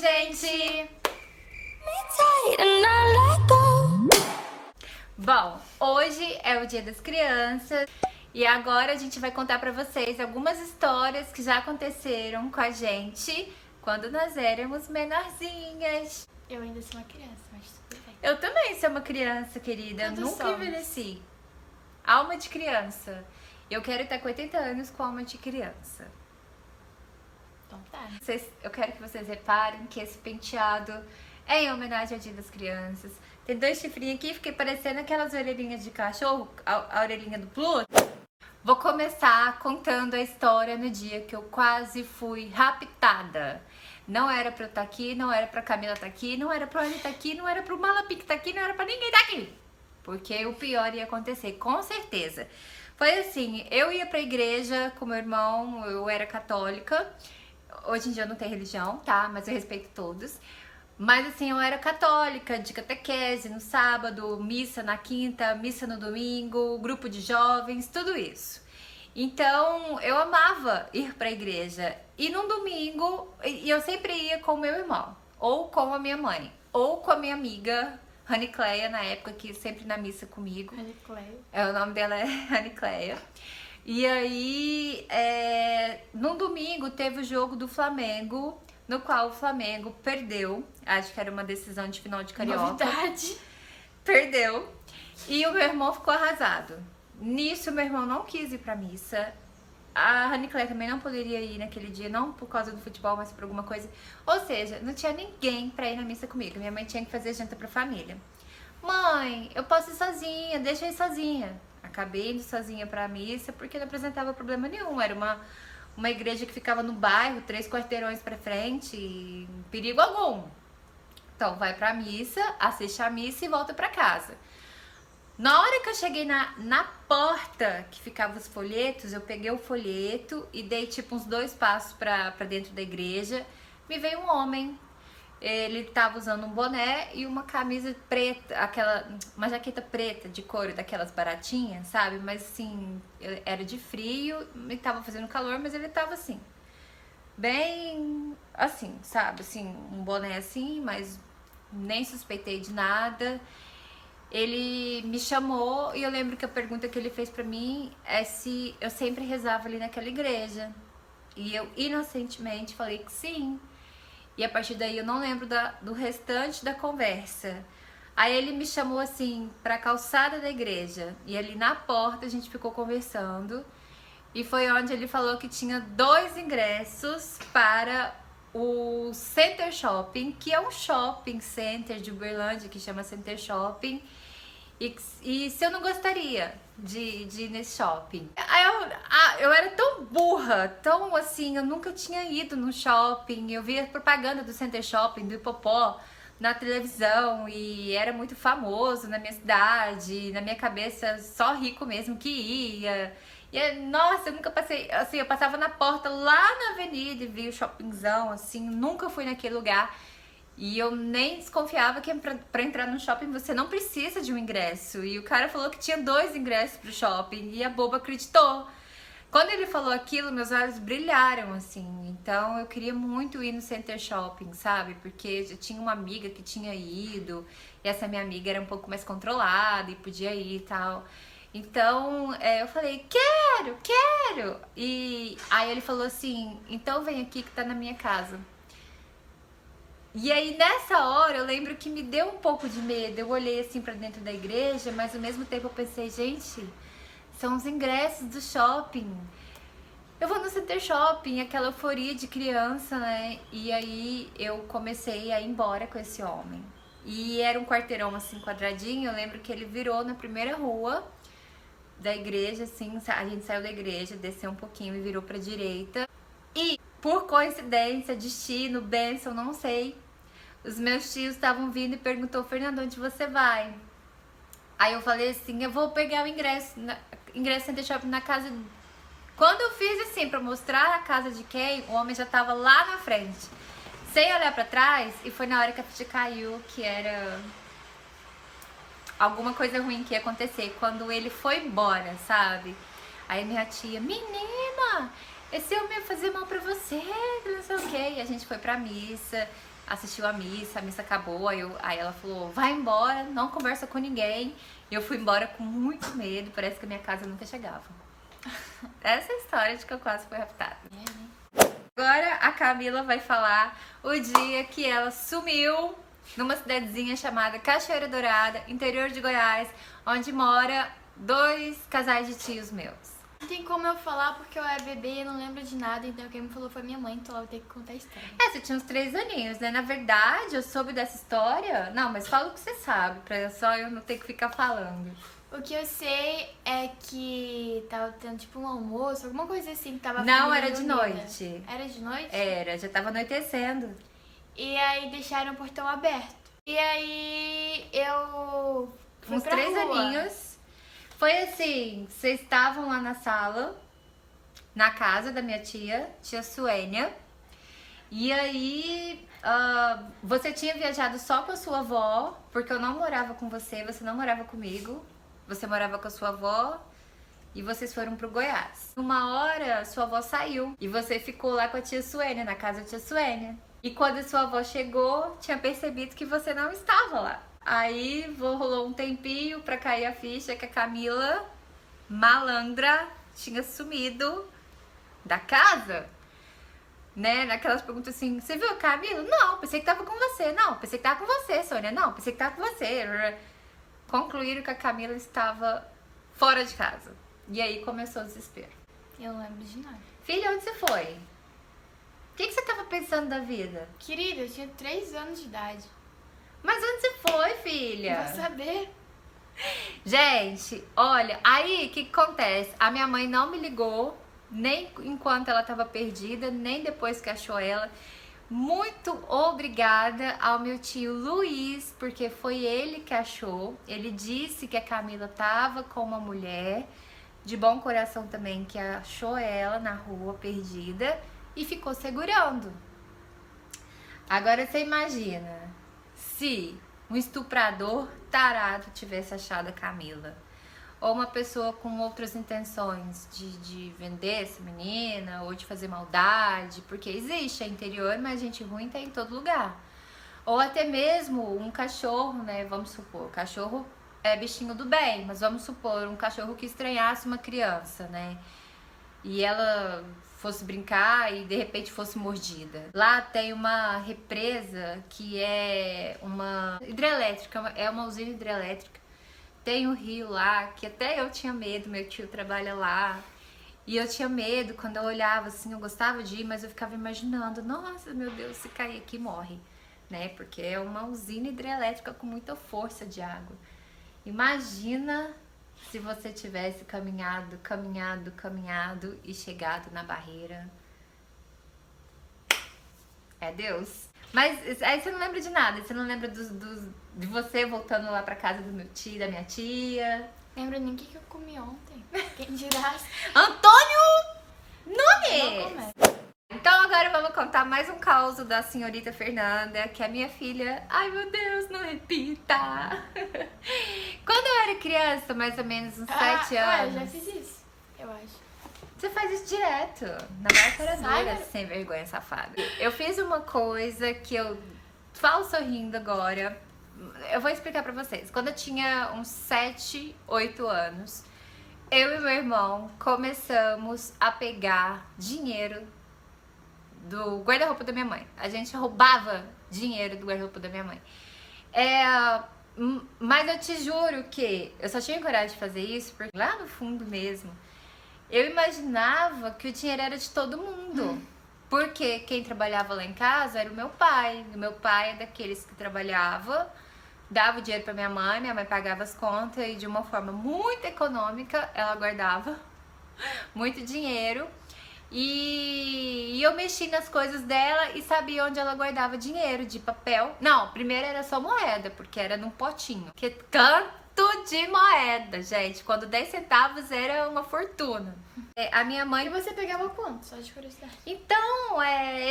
gente! Bom, hoje é o Dia das Crianças e agora a gente vai contar pra vocês algumas histórias que já aconteceram com a gente quando nós éramos menorzinhas. Eu ainda sou uma criança, mas tudo bem. Eu também sou uma criança, querida. Todos Nunca somos. envelheci. Alma de criança. Eu quero estar com 80 anos com alma de criança. Então tá. Eu quero que vocês reparem que esse penteado é em homenagem ao Dia das Crianças. Tem dois chifrinhos aqui, fiquei parecendo aquelas orelhinhas de cachorro, a orelhinha do Pluto. Vou começar contando a história no dia que eu quase fui raptada. Não era pra eu estar aqui, não era pra Camila estar aqui, não era pra Anny estar aqui, não era pro Malapique estar aqui, não era pra ninguém estar aqui. Porque o pior ia acontecer, com certeza. Foi assim, eu ia pra igreja com meu irmão, eu era católica. Hoje em dia eu não tenho religião, tá? Mas eu respeito todos. Mas assim, eu era católica, de catequese no sábado, missa na quinta, missa no domingo, grupo de jovens, tudo isso. Então, eu amava ir pra igreja. E num domingo, eu sempre ia com o meu irmão, ou com a minha mãe, ou com a minha amiga Ranicleia, na época, que ia sempre na missa comigo. Ranicleia. O nome dela é Ranicleia. E aí, no domingo teve o jogo do Flamengo, no qual o Flamengo perdeu. Acho que era uma decisão de final de Carioca. Novidade. Perdeu. E o meu irmão ficou arrasado. Nisso, meu irmão não quis ir pra missa. A Ranicleia também não poderia ir naquele dia, não por causa do futebol, mas por alguma coisa. Ou seja, não tinha ninguém pra ir na missa comigo. Minha mãe tinha que fazer janta pra família. Mãe, eu posso ir sozinha, deixa eu ir sozinha. Acabei indo sozinha pra missa porque não apresentava problema nenhum. Era uma igreja que ficava no bairro, 3 quarteirões pra frente, perigo algum. Então vai pra missa, assiste a missa e volta pra casa. Na hora que eu cheguei na porta que ficava os folhetos, eu peguei o folheto e dei tipo uns 2 passos pra dentro da igreja. Me veio um homem. Ele tava usando um boné e uma camisa preta, uma jaqueta preta de couro, daquelas baratinhas, sabe? Mas assim, era de frio, e tava fazendo calor, mas ele tava assim, bem assim, sabe? Assim, um boné assim, mas nem suspeitei de nada. Ele me chamou e eu lembro que a pergunta que ele fez pra mim é se eu sempre rezava ali naquela igreja. E eu inocentemente falei que sim. E a partir daí eu não lembro do restante da conversa. Aí ele me chamou assim pra calçada da igreja. E ali na porta a gente ficou conversando. E foi onde ele falou que tinha 2 ingressos para o Center Shopping, que é um shopping center de Uberlândia, que chama Center Shopping. E se eu não gostaria de ir nesse shopping. Aí eu era tão burra, tão assim, eu nunca tinha ido no shopping. Eu via propaganda do Center Shopping, do Hipopó, na televisão, e era muito famoso na minha cidade. Na minha cabeça, só rico mesmo que ia. E nossa, eu nunca passei, assim, eu passava na porta lá na avenida e via o shoppingzão, assim, nunca fui naquele lugar. E eu nem desconfiava que pra entrar no shopping você não precisa de um ingresso. E o cara falou que tinha 2 ingressos pro shopping e a boba acreditou. Quando ele falou aquilo, meus olhos brilharam, assim. Então eu queria muito ir no Center Shopping, sabe? Porque eu tinha uma amiga que tinha ido, e essa minha amiga era um pouco mais controlada e podia ir e tal. Então eu falei, quero! E aí ele falou assim, então vem aqui que tá na minha casa. E aí nessa hora eu lembro que me deu um pouco de medo. Eu olhei assim pra dentro da igreja, mas ao mesmo tempo eu pensei, gente, são os ingressos do shopping. Eu vou no Center Shopping, aquela euforia de criança, né? E aí eu comecei a ir embora com esse homem. E era um quarteirão assim quadradinho, eu lembro que ele virou na primeira rua da igreja, assim, a gente saiu da igreja, desceu um pouquinho e virou pra direita. E por coincidência, destino, bênção, não sei, os meus tios estavam vindo e perguntou, Fernanda, onde você vai? Aí eu falei assim, eu vou pegar o ingresso Center Shopping na casa. Quando eu fiz assim, pra mostrar a casa de quem, o homem já tava lá na frente, sem olhar pra trás, e foi na hora que a ficha caiu, que era alguma coisa ruim que ia acontecer, quando ele foi embora, sabe? Aí minha tia, menina, esse homem ia fazer mal pra você, não sei o quê. E a gente foi pra missa, assistiu a missa acabou, aí ela falou, vai embora, não conversa com ninguém. Eu fui embora com muito medo, parece que a minha casa nunca chegava. Essa é a história de que eu quase fui raptada. Agora a Camila vai falar o dia que ela sumiu numa cidadezinha chamada Cachoeira Dourada, interior de Goiás, onde mora 2 casais de tios meus. Não tem como eu falar porque eu era bebê e eu não lembro de nada, então quem me falou foi minha mãe, então ela vai ter que contar a história. Você tinha uns 3 aninhos, né? Na verdade, eu soube dessa história. Não, mas fala o que você sabe, pra só eu não ter que ficar falando. O que eu sei é que tava tendo tipo um almoço, alguma coisa assim que tava. Não, era de noite. Era de noite? Era, já tava anoitecendo. E aí deixaram o portão aberto. E aí eu fui Uns pra 3 rua. aninhos. Foi assim, vocês estavam lá na sala, na casa da minha tia Suênia. E aí, você tinha viajado só com a sua avó, porque eu não morava com você, você não morava comigo. Você morava com a sua avó e vocês foram pro Goiás. Uma hora, sua avó saiu e você ficou lá com a tia Suênia, na casa da tia Suênia. E quando a sua avó chegou, tinha percebido que você não estava lá. Aí rolou um tempinho pra cair a ficha que a Camila, malandra, tinha sumido da casa. Né? Naquelas perguntas assim, você viu a Camila? Não, pensei que tava com você. Não, pensei que tava com você, Sônia. Não, pensei que tava com você. Concluíram que a Camila estava fora de casa. E aí começou o desespero. Eu não lembro de nada. Filha, onde você foi? O que você tava pensando da vida? Querida, eu tinha 3 anos de idade. Mas onde você foi, filha? Vou saber. Gente, olha, aí o que acontece? A minha mãe não me ligou, nem enquanto ela estava perdida, nem depois que achou ela. Muito obrigada ao meu tio Luiz, porque foi ele que achou. Ele disse que a Camila estava com uma mulher de bom coração também, que achou ela na rua perdida e ficou segurando. Agora você imagina se um estuprador tarado tivesse achado a Camila, ou uma pessoa com outras intenções de vender essa menina, ou de fazer maldade, porque existe, é interior, mas gente ruim tá em todo lugar. Ou até mesmo um cachorro, né, vamos supor, cachorro é bichinho do bem, mas vamos supor um cachorro que estranhasse uma criança, né, e ela fosse brincar e de repente fosse mordida. Lá tem uma represa que é uma hidrelétrica, é uma usina hidrelétrica. Tem um rio lá que até eu tinha medo, meu tio trabalha lá. E eu tinha medo quando eu olhava assim, eu gostava de ir, mas eu ficava imaginando, nossa, meu Deus, se cair aqui morre, né? Porque é uma usina hidrelétrica com muita força de água. Imagina se você tivesse caminhado e chegado na barreira. É Deus. Mas aí você não lembra de nada, você não lembra de você voltando lá pra casa do meu tio, da minha tia. Lembro nem o que eu comi ontem. Quem dirá? Antônio Nunes! Não começa. Então agora vamos contar mais um caos da senhorita Fernanda, que é a minha filha. Ai meu Deus, não repita! Quando eu era criança, mais ou menos uns 7 anos. Eu já fiz isso, eu acho. Você faz isso direto, na barcaradora, Sai. sem vergonha safada. Eu fiz uma coisa que eu falo sorrindo agora. Eu vou explicar pra vocês. Quando eu tinha uns 7, 8 anos, eu e meu irmão começamos a pegar dinheiro do guarda-roupa da minha mãe. A gente roubava dinheiro do guarda-roupa da minha mãe. Mas eu te juro que eu só tinha coragem de fazer isso porque lá no fundo mesmo eu imaginava que o dinheiro era de todo mundo. Porque quem trabalhava lá em casa era o meu pai. O meu pai é daqueles que trabalhava, dava o dinheiro pra minha mãe pagava as contas e de uma forma muito econômica ela guardava muito dinheiro. E eu mexi nas coisas dela e sabia onde ela guardava dinheiro, de papel. Não, primeiro era só moeda, porque era num potinho. Que tanto de moeda, gente. Quando 10 centavos era uma fortuna. A minha mãe... E você pegava quanto? Só de curiosidade. Então,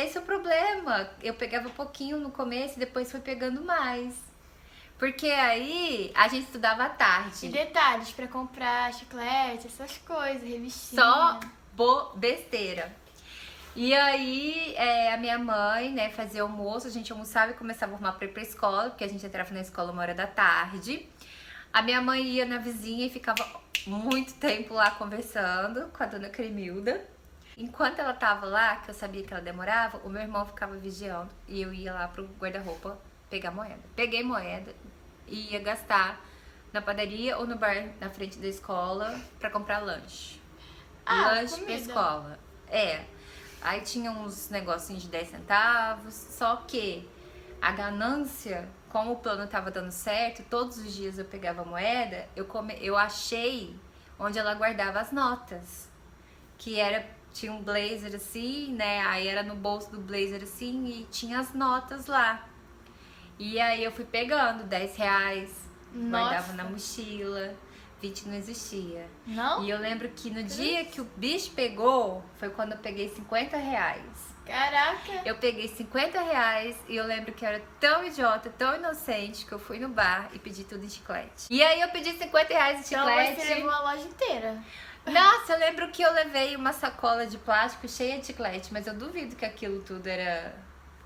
esse é o problema. Eu pegava pouquinho no começo e depois fui pegando mais. Porque aí a gente estudava à tarde. E detalhes pra comprar chiclete, essas coisas, revistinha. Só besteira. E aí, a minha mãe, né, fazia almoço, a gente almoçava e começava a arrumar pra ir pra escola, porque a gente entrava na escola 1h da tarde. A minha mãe ia na vizinha e ficava muito tempo lá conversando com a dona Cremilda. Enquanto ela tava lá, que eu sabia que ela demorava, o meu irmão ficava vigiando e eu ia lá pro guarda-roupa pegar moeda. Peguei moeda e ia gastar na padaria ou no bar na frente da escola pra comprar lanche. Lanche pra escola. Aí tinha uns negocinhos de 10 centavos, só que a ganância, como o plano tava dando certo, todos os dias eu pegava moeda, eu achei onde ela guardava as notas. Que tinha um blazer assim, né? Aí era no bolso do blazer assim e tinha as notas lá. E aí eu fui pegando 10 reais, guardava na mochila. 20 não existia. Não? E eu lembro que no dia que o bicho pegou, foi quando eu peguei 50 reais. Caraca! Eu peguei 50 reais e eu lembro que eu era tão idiota, tão inocente, que eu fui no bar e pedi tudo em chiclete. E aí eu pedi 50 reais em chiclete. Então você levou a loja inteira. Nossa, eu lembro que eu levei uma sacola de plástico cheia de chiclete, mas eu duvido que aquilo tudo era...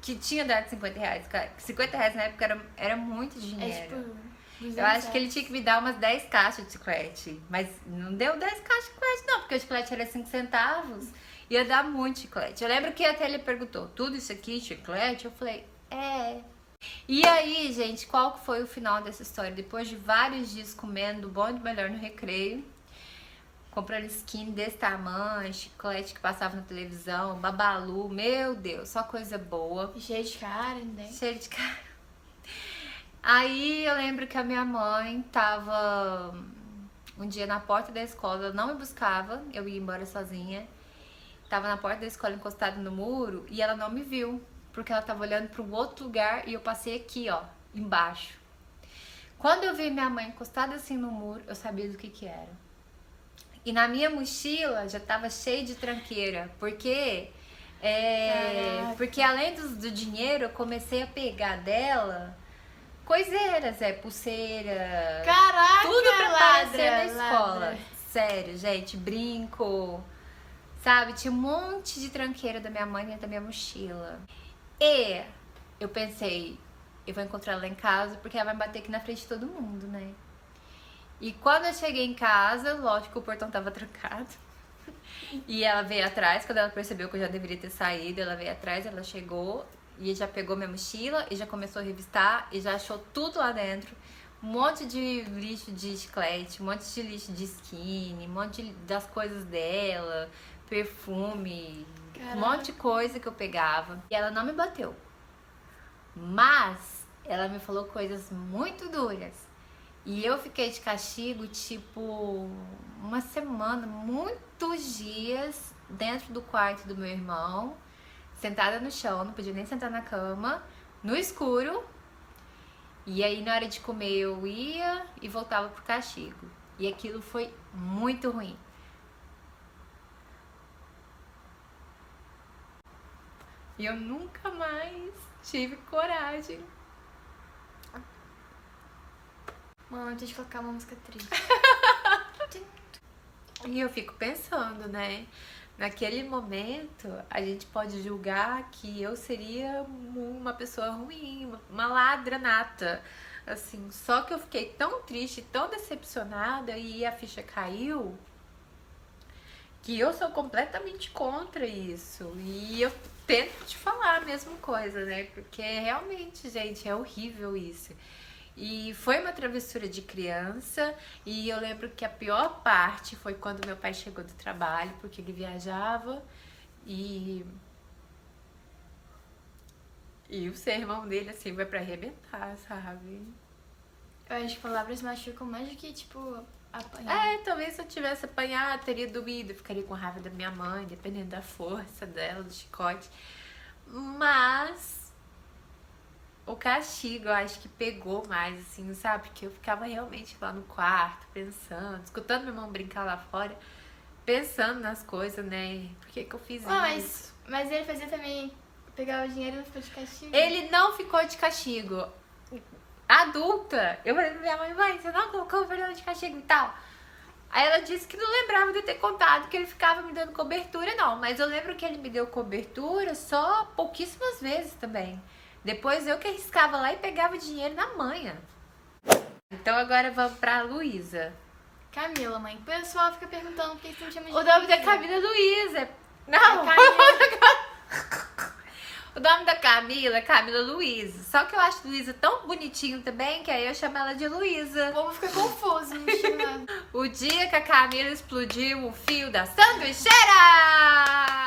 Que tinha dado 50 reais. 50 reais na época era muito dinheiro. Eu acho que ele tinha que me dar umas 10 caixas de chiclete. Mas não deu 10 caixas de chiclete não, porque o chiclete era 5 centavos. Ia dar muito chiclete. Eu lembro que até ele perguntou, tudo isso aqui, chiclete? Eu falei, é. E aí, gente, qual que foi o final dessa história? Depois de vários dias comendo bom e melhor no recreio, comprando skin desse tamanho, chiclete que passava na televisão, Babalu, meu Deus, só coisa boa. Cheio de cara, né? Cheio de cara. Aí eu lembro que a minha mãe tava um dia na porta da escola, ela não me buscava, eu ia embora sozinha. Tava na porta da escola encostada no muro e ela não me viu, porque ela tava olhando para um outro lugar e eu passei aqui, ó, embaixo. Quando eu vi minha mãe encostada assim no muro, eu sabia do que era. E na minha mochila já tava cheio de tranqueira, porque além do dinheiro, eu comecei a pegar dela coiseiras, pulseira. Caraca, tudo pra aparecer na escola. Ladra. Sério, gente, brinco, sabe? Tinha um monte de tranqueira da minha mãe dentro da minha mochila. E eu pensei, eu vou encontrar ela em casa porque ela vai bater aqui na frente de todo mundo, né? E quando eu cheguei em casa, lógico que o portão tava trancado. E ela veio atrás, quando ela percebeu que eu já deveria ter saído, ela veio atrás, ela chegou e já pegou minha mochila e já começou a revistar e já achou tudo lá dentro. Um monte de lixo de chiclete, um monte de lixo de skin, um monte das coisas dela, perfume, um monte de coisa que eu pegava. E ela não me bateu. Mas ela me falou coisas muito duras. E eu fiquei de castigo, tipo, uma semana, muitos dias, dentro do quarto do meu irmão, sentada no chão, não podia nem sentar na cama, no escuro. E aí, na hora de comer, eu ia e voltava pro castigo. E aquilo foi muito ruim. E eu nunca mais tive coragem. Mano, deixa eu colocar uma música triste. E eu fico pensando, né? Naquele momento, a gente pode julgar que eu seria uma pessoa ruim, uma ladra nata. Assim, só que eu fiquei tão triste, tão decepcionada e a ficha caiu que eu sou completamente contra isso. E eu tento te falar a mesma coisa, né? Porque realmente, gente, é horrível isso. E foi uma travessura de criança e eu lembro que a pior parte foi quando meu pai chegou do trabalho, porque ele viajava e o sermão dele, assim, vai pra arrebentar, sabe? Eu acho que palavras machucam mais do que, tipo, apanhar. Talvez se eu tivesse apanhado, teria doído, eu ficaria com raiva da minha mãe, dependendo da força dela, do chicote. Mas o castigo, eu acho que pegou mais, assim, sabe? Porque eu ficava realmente lá no quarto, pensando, escutando meu irmão brincar lá fora, pensando nas coisas, né? Por que eu fiz isso? Mas ele fazia também, pegar o dinheiro e não ficou de castigo? Ele não ficou de castigo. Adulta, eu falei pra minha mãe, você não colocou o perdão de castigo e tal. Aí ela disse que não lembrava de eu ter contado que ele ficava me dando cobertura, não. Mas eu lembro que ele me deu cobertura só pouquíssimas vezes também. Depois eu que arriscava lá e pegava dinheiro na manha. Então agora vamos pra Luísa. Camila, mãe. O pessoal fica perguntando por que você não chama de O nome da Luísa. Camila é Luísa. Não, o nome da Camila é Camila Luísa. Só que eu acho Luísa tão bonitinho também que aí eu chamo ela de Luísa. O povo fica confuso me chamando. O dia que a Camila explodiu o fio da sanduicheira!